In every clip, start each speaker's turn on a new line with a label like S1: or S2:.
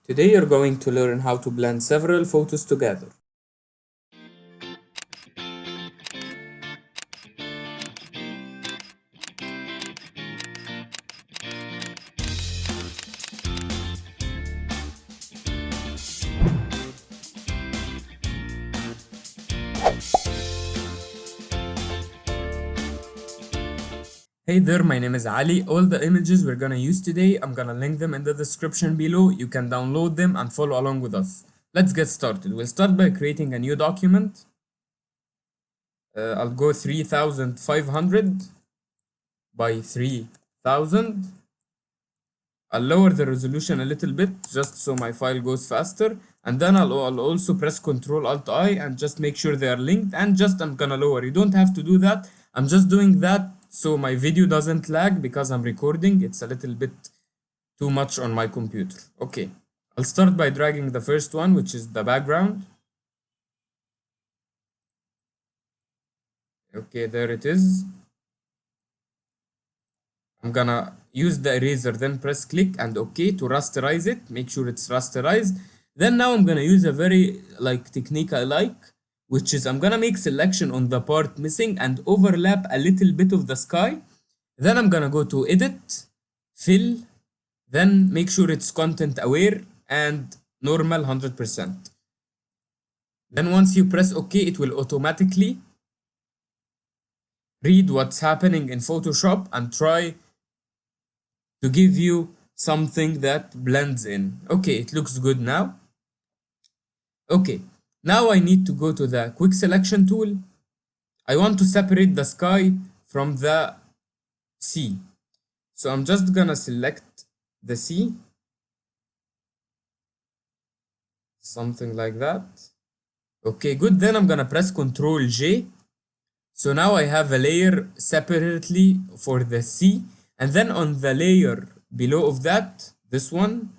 S1: Today you're going to learn how to blend several photos together. Hey there, my name is Ali. All the images we're gonna use today, I'm gonna link them in the description below. You can download them and follow along with us. Let's get started. We'll start by creating a new document. I'll go 3500 by 3000. I'll lower the resolution a little bit just so my file goes faster, and then I'll also press Ctrl Alt I and just make sure they are linked, and just I'm gonna lower. You don't have to do that. I'm just doing that so my video doesn't lag because I'm recording. It's a little bit too much on my computer. Okay, I'll start by dragging the first one, which is the background. Okay, there it is. I'm gonna use the eraser, then press click and OK to rasterize it. Make sure it's rasterized. Then now I'm gonna use a very technique I like, which is I'm gonna make selection on the part missing and overlap a little bit of the sky. Then I'm gonna go to edit, fill, then make sure it's content aware and normal 100%. Then once you press OK, it will automatically read what's happening in Photoshop and try to give you something that blends in. Okay, it looks good now. Okay, now I need to go to the quick selection tool. I want to separate the sky from the sea. So I'm just gonna select the sea. Something like that. Okay, good. Then I'm gonna press Ctrl J. So now I have a layer separately for the sea. And then on the layer below of that, this one,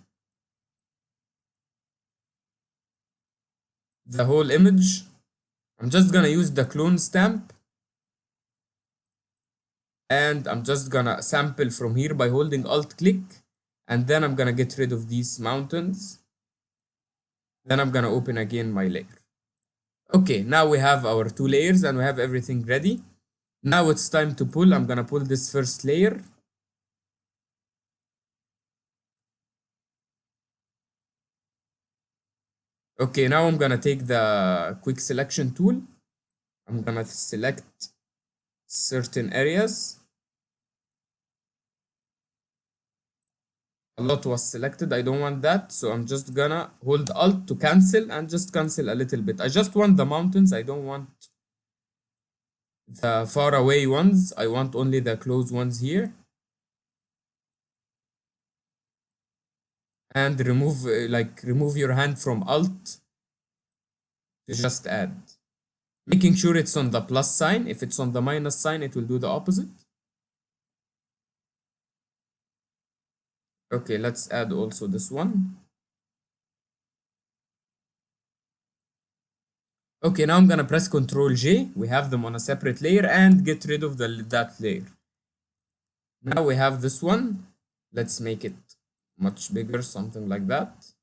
S1: the whole image, I'm just gonna use the clone stamp. And I'm just gonna sample from here by holding Alt click. And then I'm gonna get rid of these mountains. Then I'm gonna open again my layer. Okay, now we have our two layers and we have everything ready. Now it's time to pull. I'm gonna pull this first layer. Okay, now I'm gonna take the quick selection tool. I'm gonna select certain areas. A lot was selected. I don't want that, so I'm just gonna hold Alt to cancel and just cancel a little bit. I just want the mountains. I don't want the far away ones. I want only the close ones here. And remove your hand from Alt to just add. Making sure it's on the plus sign. If it's on the minus sign, it will do the opposite. Okay, let's add also this one. Okay, now I'm gonna press Ctrl J. We have them on a separate layer and get rid of that layer. Now we have this one. Let's make it much bigger, something like that.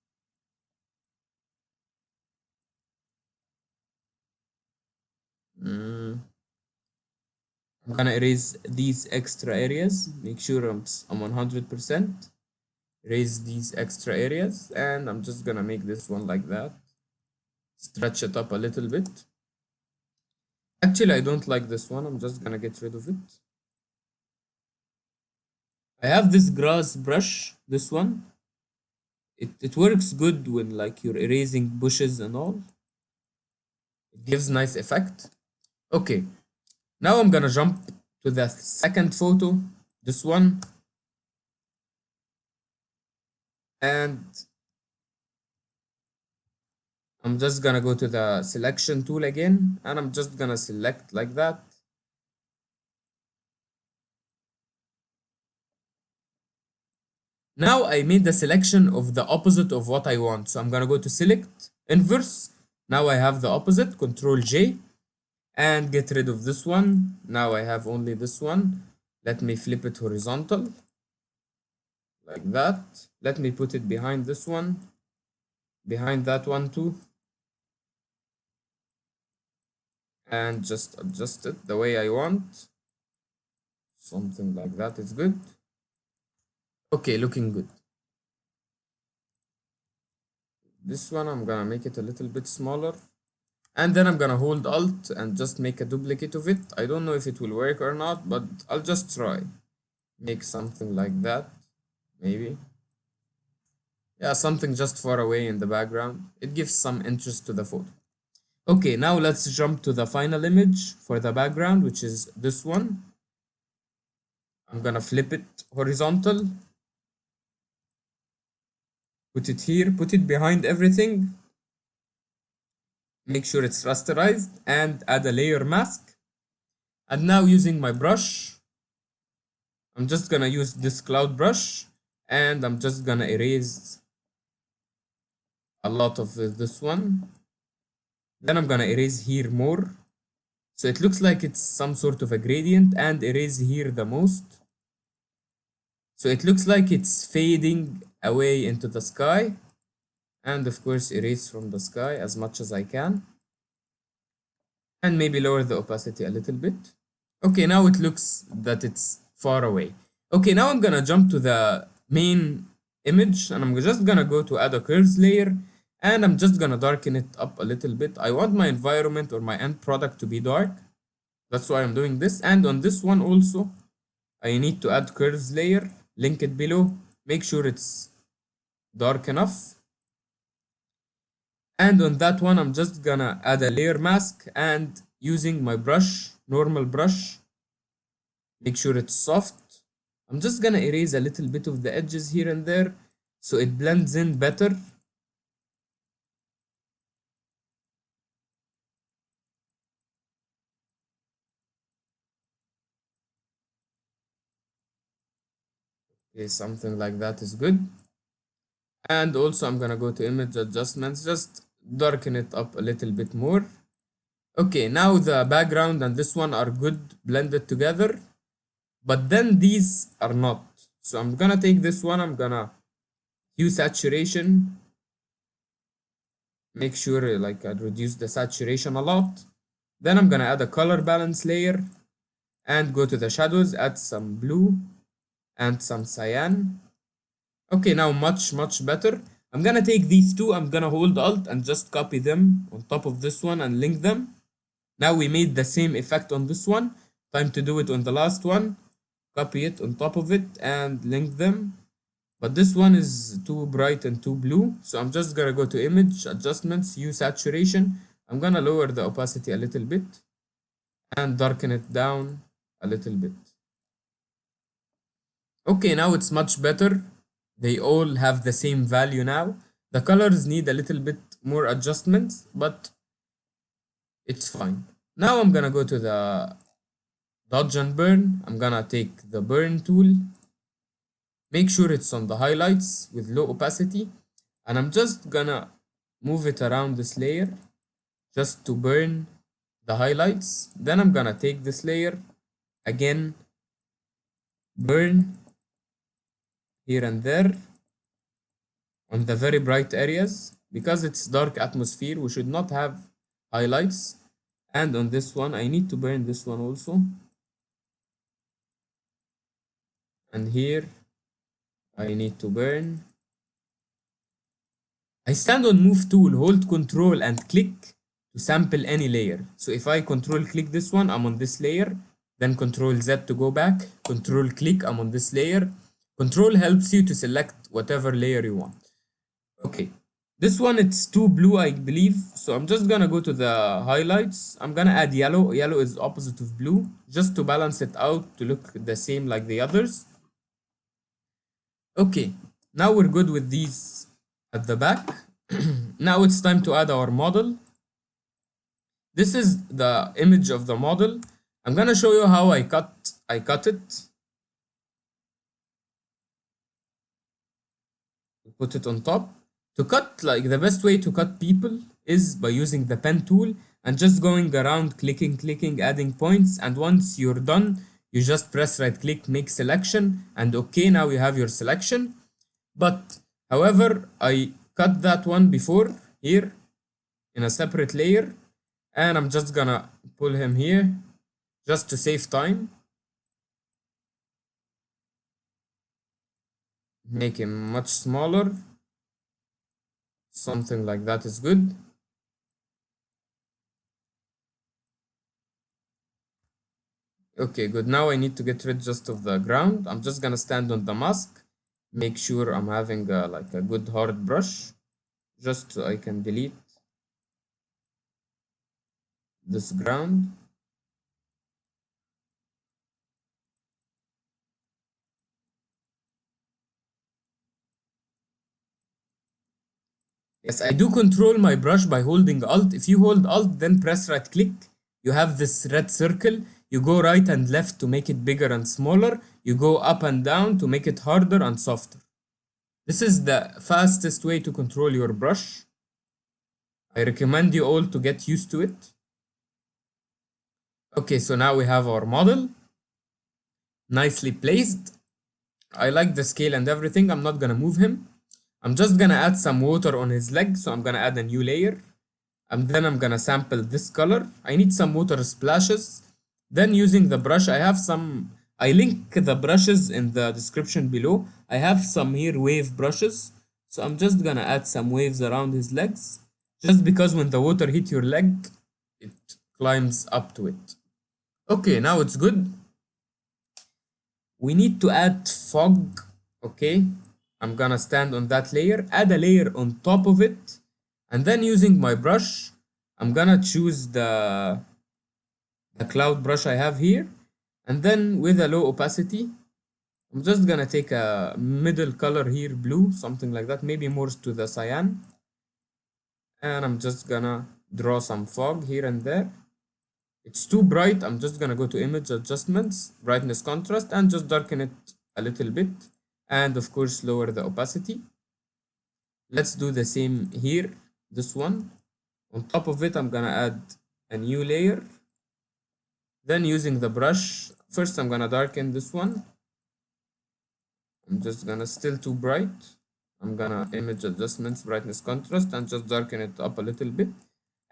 S1: I'm gonna erase these extra areas. Make sure I'm 100%. Erase these extra areas, and I'm just gonna make this one like that. Stretch it up a little bit. Actually, I don't like this one. I'm just gonna get rid of it. I have this grass brush, this one. It works good when you're erasing bushes and all. It gives nice effect. Okay, now I'm gonna jump to the second photo, this one. And I'm just gonna go to the selection tool again, and I'm just gonna select like that. Now I made the selection of the opposite of what I want. So I'm gonna go to select, inverse. Now I have the opposite, Ctrl J, and get rid of this one. Now I have only this one. Let me flip it horizontal, like that. Let me put it behind this one. behind that one too, and just adjust it the way I want. Something like that is good. Okay, looking good. This one I'm gonna make it a little bit smaller, and then I'm gonna hold Alt and just make a duplicate of it. I don't know if it will work or not, but I'll just try. Make something like that, maybe. Yeah, something just far away in the background. It gives some interest to the photo. Okay, now let's jump to the final image for the background, which is this one. I'm gonna flip it horizontal. Put it here, put it behind everything. Make sure it's rasterized and add a layer mask. And now using my brush, I'm just gonna use this cloud brush and I'm just gonna erase a lot of this one. Then I'm gonna erase here more. So it looks like it's some sort of a gradient, and erase here the most. So it looks like it's fading away into the sky. And of course erase from the sky as much as I can. And maybe lower the opacity a little bit. Okay, now it looks that it's far away. Okay, now I'm gonna jump to the main image and I'm just gonna go to add a curves layer and I'm just gonna darken it up a little bit. I want my environment or my end product to be dark. That's why I'm doing this. And on this one also, I need to add curves layer, link it below, make sure it's dark enough. And on that one, I'm just gonna add a layer mask and using my brush, normal brush, make sure it's soft. I'm just gonna erase a little bit of the edges here and there so it blends in better. Okay, something like that is good. And also I'm gonna go to image adjustments, just darken it up a little bit more. Okay, now the background and this one are good blended together, but then these are not. So I'm gonna take this one, I'm gonna hue saturation, make sure like I reduce the saturation a lot. Then I'm gonna add a color balance layer and go to the shadows, add some blue and some cyan. Okay, now much better. I'm gonna take these two, I'm gonna hold Alt and just copy them on top of this one and link them. Now we made the same effect on this one. Time to do it on the last one. Copy it on top of it and link them. But this one is too bright and too blue. So I'm just gonna go to image adjustments, hue saturation. I'm gonna lower the opacity a little bit and darken it down a little bit. Okay, now it's much better. They all have the same value now. The colors need a little bit more adjustments, but it's fine. Now I'm gonna go to the dodge and burn. I'm gonna take the burn tool. Make sure it's on the highlights with low opacity. And I'm just gonna move it around this layer just to burn the highlights. Then I'm gonna take this layer again, burn here and there on the very bright areas. Because it's dark atmosphere, we should not have highlights. And on this one, I need to burn this one also. And here, I need to burn. I stand on move tool, hold control and click to sample any layer. So if I control click this one, I'm on this layer. Then control Z to go back. Control click, I'm on this layer. Control helps you to select whatever layer you want. Okay, this one it's too blue, I believe. So I'm just gonna go to the highlights. I'm gonna add yellow. Yellow is opposite of blue, just to balance it out to look the same like the others. Okay, now we're good with these at the back. Now it's time to add our model. This is the image of the model. I'm gonna show you how I cut it. Put it on top. To cut, like the best way to cut people is by using the pen tool and just going around clicking, adding points. And once you're done, you just press right click, make selection, and okay, now you have your selection. But however, I cut that one before here in a separate layer, and I'm just gonna pull him here just to save time. Make him much smaller. Something like that is good. Okay, good. Now I need to get rid just of the ground. I'm just gonna stand on the mask. Make sure I'm having like a good hard brush, just so I can delete this ground. Yes, I do control my brush by holding Alt. If you hold Alt, then press right click. You have this red circle. You go right and left to make it bigger and smaller. You go up and down to make it harder and softer. This is the fastest way to control your brush. I recommend you all to get used to it. Okay, so now we have our model nicely placed. I like the scale and everything. I'm not gonna move him. I'm just gonna add some water on his leg, so I'm gonna add a new layer. And then I'm gonna sample this color. I need some water splashes. Then using the brush, I link the brushes in the description below. I have some here wave brushes. So I'm just gonna add some waves around his legs. Just because when the water hits your leg, it climbs up to it. Okay, now it's good. We need to add fog. Okay, I'm gonna stand on that layer, add a layer on top of it, and then using my brush, I'm gonna choose the cloud brush I have here, and then with a low opacity, I'm just gonna take a middle color here, blue, something like that, maybe more to the cyan, and I'm just gonna draw some fog here and there. It's too bright. I'm just gonna go to image adjustments, brightness contrast, and just darken it a little bit, and of course lower the opacity. Let's do the same here, this one. On top of it, I'm gonna add a new layer. Then using the brush, first I'm gonna darken this one. I'm just gonna still too bright. I'm gonna image adjustments, brightness contrast, and just darken it up a little bit.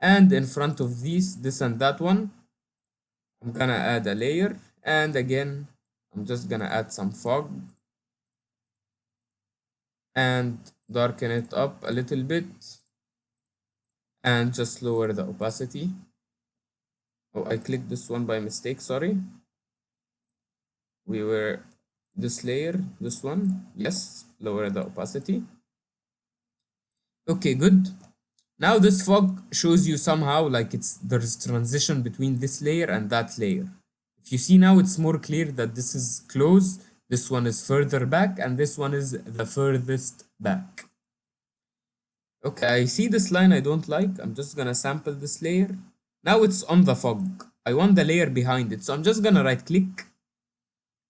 S1: And in front of this and that one, I'm gonna add a layer, and again I'm just gonna add some fog and darken it up a little bit and just lower the opacity. Oh, I clicked this one by mistake, sorry. We were this layer, this one, yes, lower the opacity. Okay, good. Now this fog shows you somehow like there's transition between this layer and that layer. If you see now, it's more clear that this is close, this one is further back, and this one is the furthest back. Okay, I see this line I don't like. I'm just gonna sample this layer. Now it's on the fog. I want the layer behind it, so I'm just gonna right click,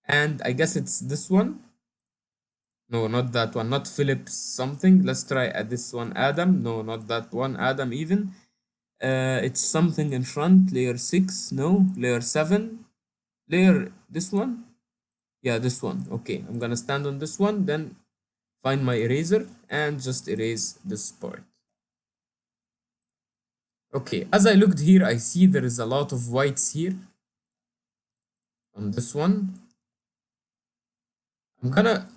S1: and I guess it's this one. No, not that one, not Phillips something. Let's try this one, Adam. No, not that one, Adam even. It's something in front, layer 6, no, layer 7, layer, this one? Yeah, this one. Okay, I'm gonna stand on this one, then find my eraser and just erase this part. Okay, as I looked here, I see there is a lot of whites here on this one. I'm gonna,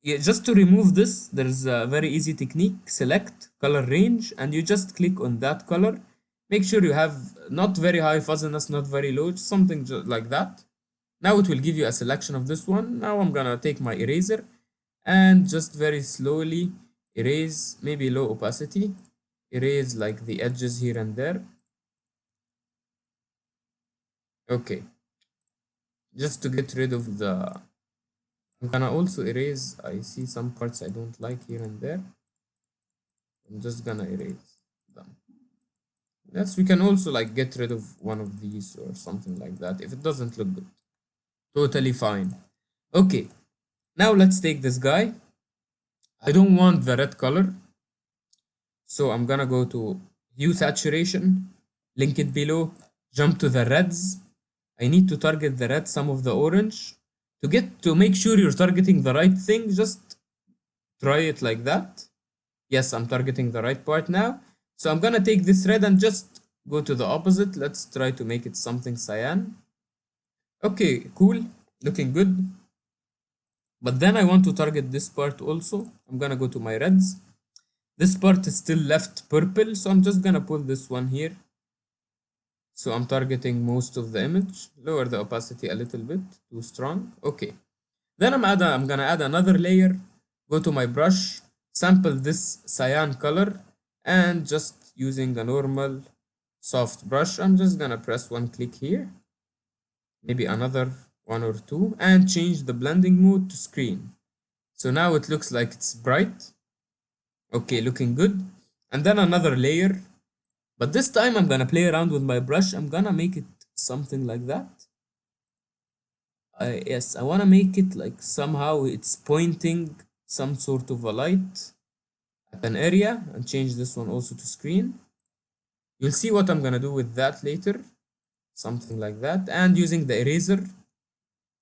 S1: yeah, just to remove this, there's a very easy technique. Select color range and you just click on that color. Make sure you have not very high fuzziness, not very low, something like that. Now it will give you a selection of this one. Now I'm gonna take my eraser and just very slowly erase, maybe low opacity, erase like the edges here and there. Okay, just to get rid of the, I'm gonna also erase, I see some parts I don't like here and there. I'm just gonna erase them. Yes, we can also like get rid of one of these or something like that if it doesn't look good. Totally fine. Okay, now let's take this guy. I don't want the red color, so I'm gonna go to hue saturation, link it below, jump to the reds. I need to target the red, some of the orange. To make sure you're targeting the right thing, just try it like that. Yes, I'm targeting the right part now. So I'm gonna take this red and just go to the opposite. Let's try to make it something cyan. Okay, cool, looking good. But then I want to target this part also. I'm gonna go to my reds. This part is still left purple, so I'm just gonna pull this one here. So I'm targeting most of the image. Lower the opacity a little bit, too strong. Okay. Then I'm gonna add another layer. Go to my brush, sample this cyan color, and just using a normal soft brush, I'm just gonna press one click here, maybe another one or two, and change the blending mode to screen. So now it looks like it's bright. Okay, looking good. And then another layer. But this time I'm gonna play around with my brush. I'm gonna make it something like that. Yes, I wanna make it like somehow it's pointing some sort of a light at an area, and change this one also to screen. You'll see what I'm gonna do with that later. Something like that. And using the eraser,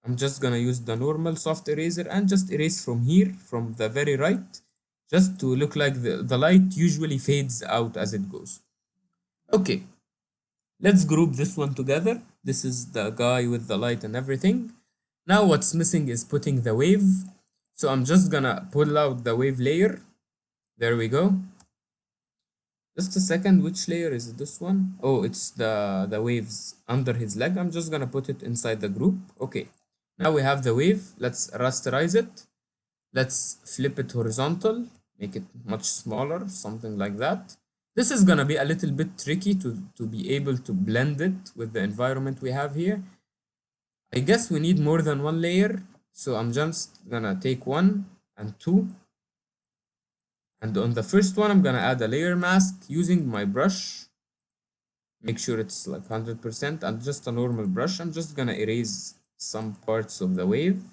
S1: I'm just gonna use the normal soft eraser and just erase from here, from the very right, just to look like the light usually fades out as it goes. Okay, let's group this one together. This is the guy with the light and everything. Now what's missing is putting the wave. So I'm just gonna pull out the wave layer. There we go. Just a second, which layer is this one? Oh, it's the waves under his leg. I'm just gonna put it inside the group. Okay, now we have the wave. Let's rasterize it. Let's flip it horizontal, make it much smaller, something like that. This is gonna be a little bit tricky to be able to blend it with the environment we have here. I guess we need more than one layer, so I'm just gonna take one and two. And on the first one, I'm gonna add a layer mask using my brush. Make sure it's like 100% and just a normal brush. I'm just gonna erase some parts of the wave.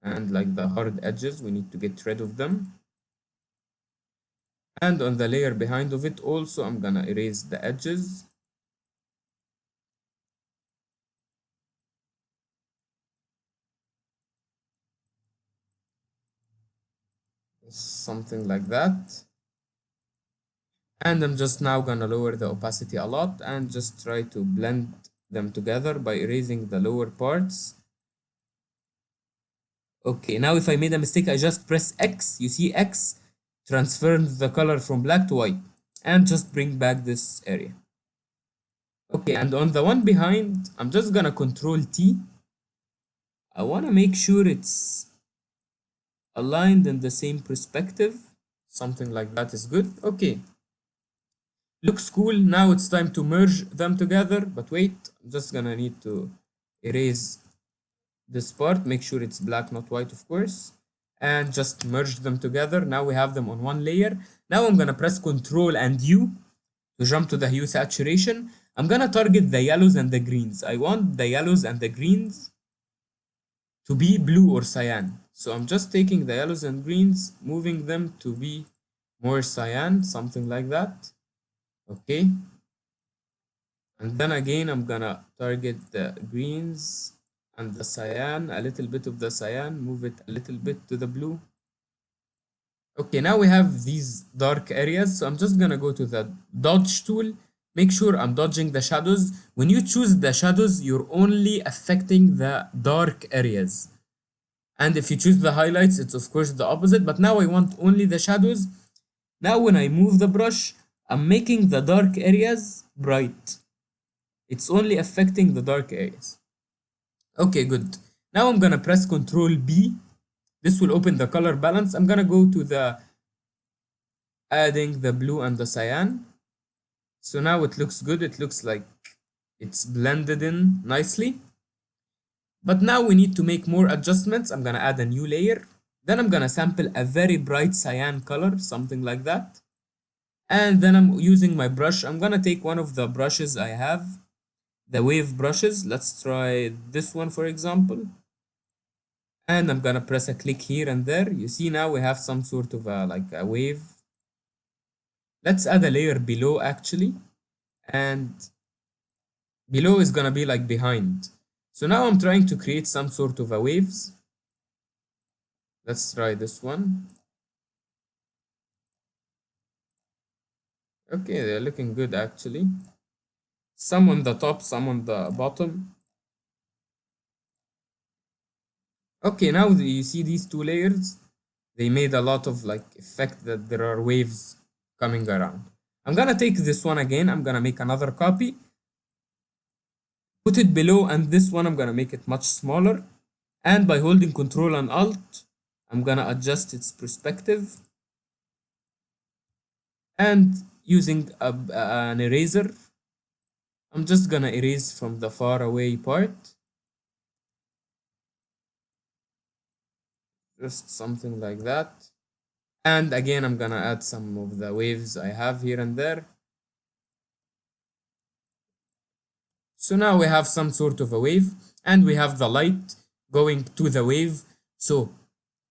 S1: And like the hard edges, we need to get rid of them. And on the layer behind of it also, I'm gonna erase the edges. Something like that. And I'm just now gonna lower the opacity a lot and just try to blend them together by erasing the lower parts. Okay, now if I made a mistake, I just press X. You see X transforms the color from black to white, and just bring back this area. Okay, and on the one behind, I'm just gonna control T. I wanna make sure it's aligned in the same perspective. Something like that is good. Okay. Looks cool. Now it's time to merge them together. But wait, I'm just gonna need to erase this part. Make sure it's black, not white, of course. And just merge them together. Now we have them on one layer. Now I'm gonna press Ctrl and U to jump to the hue saturation. I'm gonna target the yellows and the greens. I want the yellows and the greens to be blue or cyan. So I'm just taking the yellows and greens, moving them to be more cyan, something like that. Okay. And then again, I'm gonna target the greens and the cyan, a little bit of the cyan, move it a little bit to the blue. Okay, now we have these dark areas. So I'm just gonna go to the dodge tool. Make sure I'm dodging the shadows. When you choose the shadows, you're only affecting the dark areas. And if you choose the highlights, it's of course the opposite. But now I want only the shadows. Now when I move the brush, I'm making the dark areas bright. It's only affecting the dark areas. Okay, good. Now I'm gonna press Ctrl B. This will open the color balance. I'm gonna go to the adding the blue and the cyan. So now it looks good. It looks like it's blended in nicely. But now we need to make more adjustments. I'm gonna add a new layer. Then I'm gonna sample a very bright cyan color, something like that. And then I'm using my brush. I'm gonna take one of the brushes I have, the wave brushes. Let's try this one, for example. And I'm gonna press a click here and there. You see now we have some sort of like a wave. Let's add a layer below actually. And below is gonna be like behind. So now I'm trying to create some sort of a waves. Let's try this one. Okay, they're looking good actually. Some on the top, some on the bottom. Okay, now you see these two layers, they made a lot of like effect that there are waves coming around. I'm gonna take this one again, I'm gonna make another copy, put it below, and this one I'm gonna make it much smaller. And by holding Control and Alt, I'm gonna adjust its perspective and using an eraser, I'm just gonna erase from the far away part, just something like that. And again, I'm gonna add some of the waves I have here and there. So now we have some sort of a wave and we have the light going to the wave. So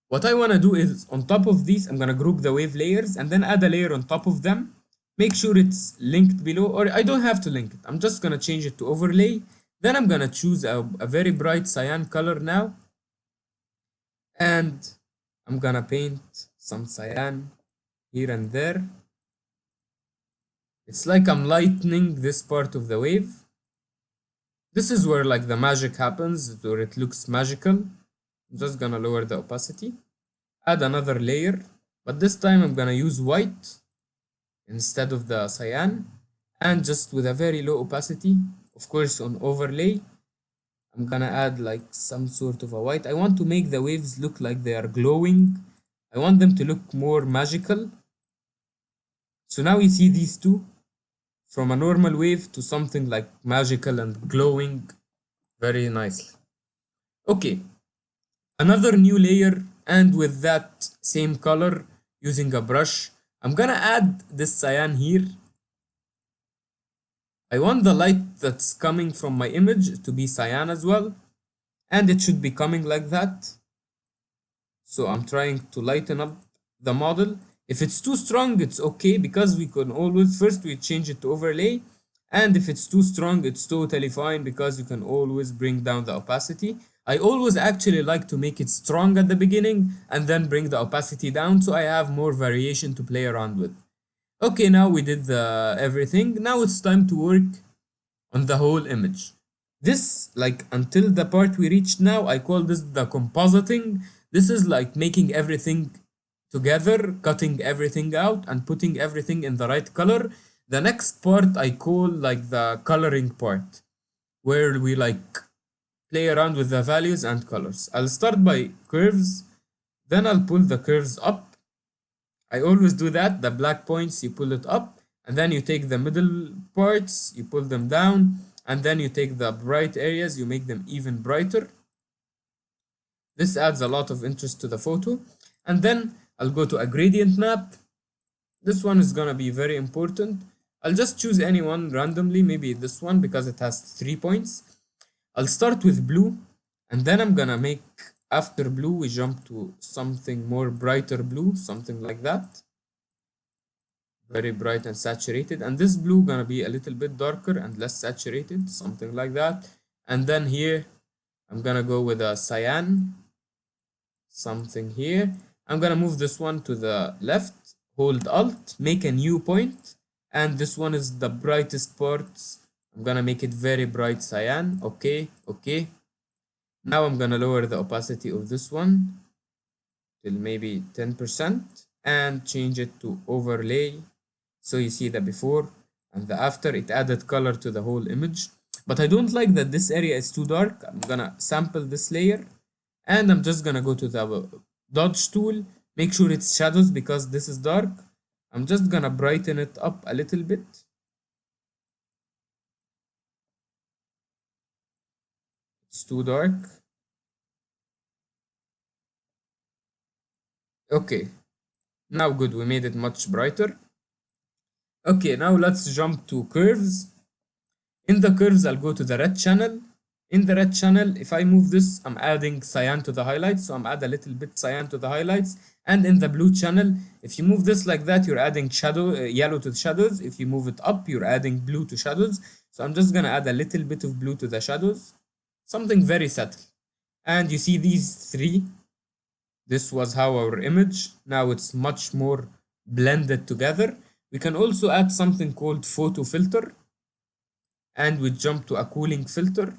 S1: what I want to do is on top of these, I'm going to group the wave layers and then add a layer on top of them. Make sure it's linked below, or I don't have to link it. I'm just going to change it to overlay. Then I'm going to choose a very bright cyan color now. And I'm going to paint some cyan here and there. It's like I'm lightening this part of the wave. This is where like the magic happens, where it looks magical. I'm just gonna lower the opacity, add another layer, but this time I'm gonna use white instead of the cyan, and just with a very low opacity, of course on overlay, I'm gonna add like some sort of a white. I want to make the waves look like they are glowing. I want them to look more magical. So now you see these two, from a normal wave to something like magical and glowing very nicely. Okay, another new layer, and with that same color using a brush, I'm gonna add this cyan here. I want the light that's coming from my image to be cyan as well, and it should be coming like that. So I'm trying to lighten up the model. If it's too strong, it's okay, because we can always, first we change it to overlay, and if it's too strong, it's totally fine, because you can always bring down the opacity. I always actually like to make it strong at the beginning and then bring the opacity down, so I have more variation to play around with. Okay, now we did everything. Now it's time to work on the whole image. This, like until the part we reached now, I call this the compositing. This is like making everything together, cutting everything out and putting everything in the right color. The next part I call like the coloring part, where we like play around with the values and colors. I'll start by curves, then I'll pull the curves up. I always do that. The black points, you pull it up, and then you take the middle parts, you pull them down, and then you take the bright areas, you make them even brighter. This adds a lot of interest to the photo. And then I'll go to a gradient map. This one is gonna be very important. I'll just choose any one randomly, maybe this one because it has 3 points. I'll start with blue, and then I'm gonna make, after blue we jump to something more brighter blue, something like that. Very bright and saturated, and this blue gonna be a little bit darker and less saturated, something like that. And then here I'm gonna go with a cyan, something here. I'm gonna move this one to the left, hold Alt, make a new point, and this one is the brightest parts. I'm gonna make it very bright cyan. Okay, okay. Now I'm gonna lower the opacity of this one till maybe 10% and change it to overlay. So you see the before and the after. It added color to the whole image. But I don't like that this area is too dark. I'm gonna sample this layer, and I'm just gonna go to the dodge tool, make sure it's shadows because this is dark. I'm just gonna brighten it up a little bit. It's too dark. Okay, now good, we made it much brighter. Okay, now let's jump to curves. In the curves, I'll go to the red channel. In the red channel, if I move this, I'm adding cyan to the highlights, so I'm add a little bit cyan to the highlights. And in the blue channel, if you move this like that, you're adding yellow to the shadows. If you move it up, you're adding blue to shadows. So I'm just gonna add a little bit of blue to the shadows, something very subtle. And you see these three. This was how our image. Now it's much more blended together. We can also add something called photo filter, and we jump to a cooling filter.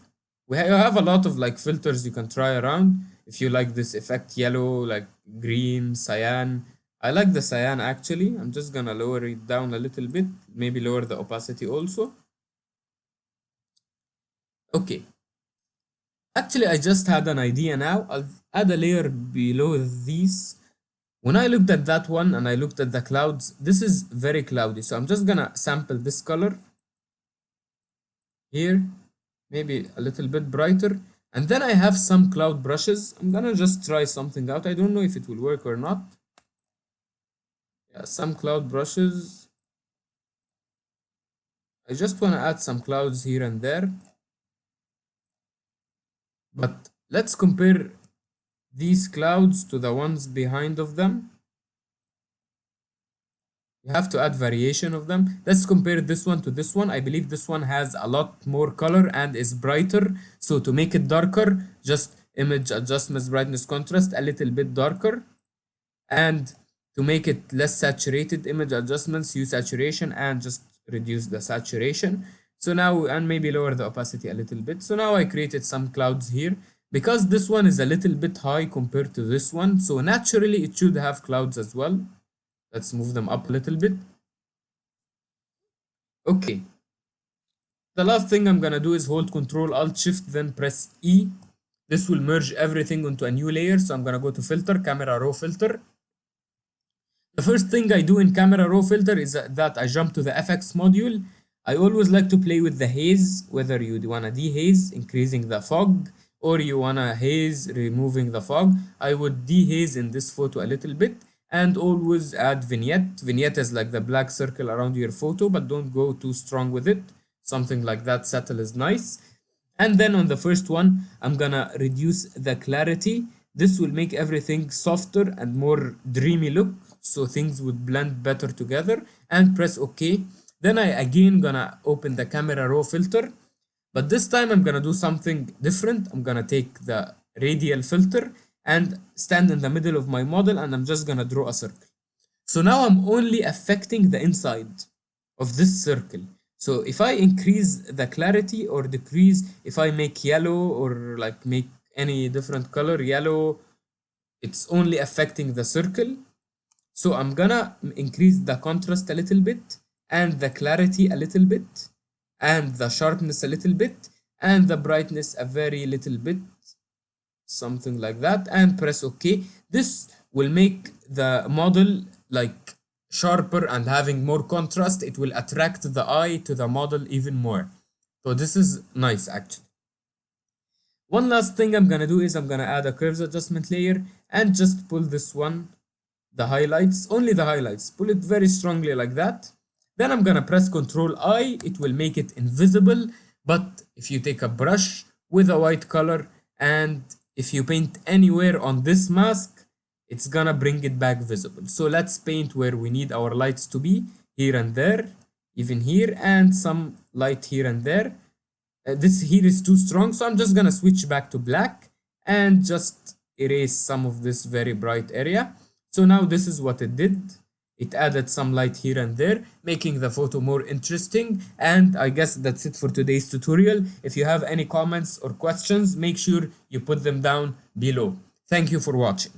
S1: We have a lot of like filters you can try around. If you like this effect yellow, like green, cyan. I like the cyan actually. I'm just gonna lower it down a little bit, maybe lower the opacity also. Okay. Actually, I just had an idea now. I'll add a layer below these. When I looked at that one and I looked at the clouds, this is very cloudy. So I'm just gonna sample this color here, maybe a little bit brighter. And then I have some cloud brushes. I'm gonna just try something out. I don't know if it will work or not. Yeah, some cloud brushes. I just wanna add some clouds here and there. But let's compare these clouds to the ones behind of them. You have to add variation of them. Let's compare this one to this one. I believe this one has a lot more color and is brighter. So to make it darker, just image adjustments, brightness, contrast, a little bit darker. And to make it less saturated, image adjustments, use saturation and just reduce the saturation. So now, and maybe lower the opacity a little bit. So now I created some clouds here. Because this one is a little bit high compared to this one, so naturally it should have clouds as well. Let's move them up a little bit. Okay. The last thing I'm gonna do is hold Control Alt Shift then press E. This will merge everything into a new layer. So I'm gonna go to Filter, Camera Raw Filter. The first thing I do in Camera Raw Filter is that I jump to the FX module. I always like to play with the haze, whether you wanna dehaze, increasing the fog, or you wanna haze, removing the fog. I would dehaze in this photo a little bit. And always add vignette. Vignette is like the black circle around your photo, but don't go too strong with it. Something like that, subtle is nice. And then on the first one, I'm gonna reduce the clarity. This will make everything softer and more dreamy look, so things would blend better together. And press OK. Then I again gonna open the Camera Raw filter, but this time I'm gonna do something different. I'm gonna take the radial filter and stand in the middle of my model, and I'm just gonna draw a circle. So now I'm only affecting the inside of this circle. So if I increase the clarity or decrease, if I make yellow or like make any different color, yellow, it's only affecting the circle. So I'm gonna increase the contrast a little bit, and the clarity a little bit, and the sharpness a little bit, and the brightness a very little bit, something like that, and press OK. This will make the model like sharper and having more contrast. It will attract the eye to the model even more. So this is nice actually. One last thing I'm gonna do is I'm gonna add a curves adjustment layer and just pull this one, the highlights, only the highlights, pull it very strongly like that. Then I'm gonna press Ctrl I, it will make it invisible. But if you take a brush with a white color and if you paint anywhere on this mask, it's gonna bring it back visible. So let's paint where we need our lights to be, here and there, even here, and some light here and there. This here is too strong, so I'm just gonna switch back to black and just erase some of this very bright area. So now this is what it did. It added some light here and there, making the photo more interesting. And I guess that's it for today's tutorial. If you have any comments or questions, make sure you put them down below. Thank you for watching.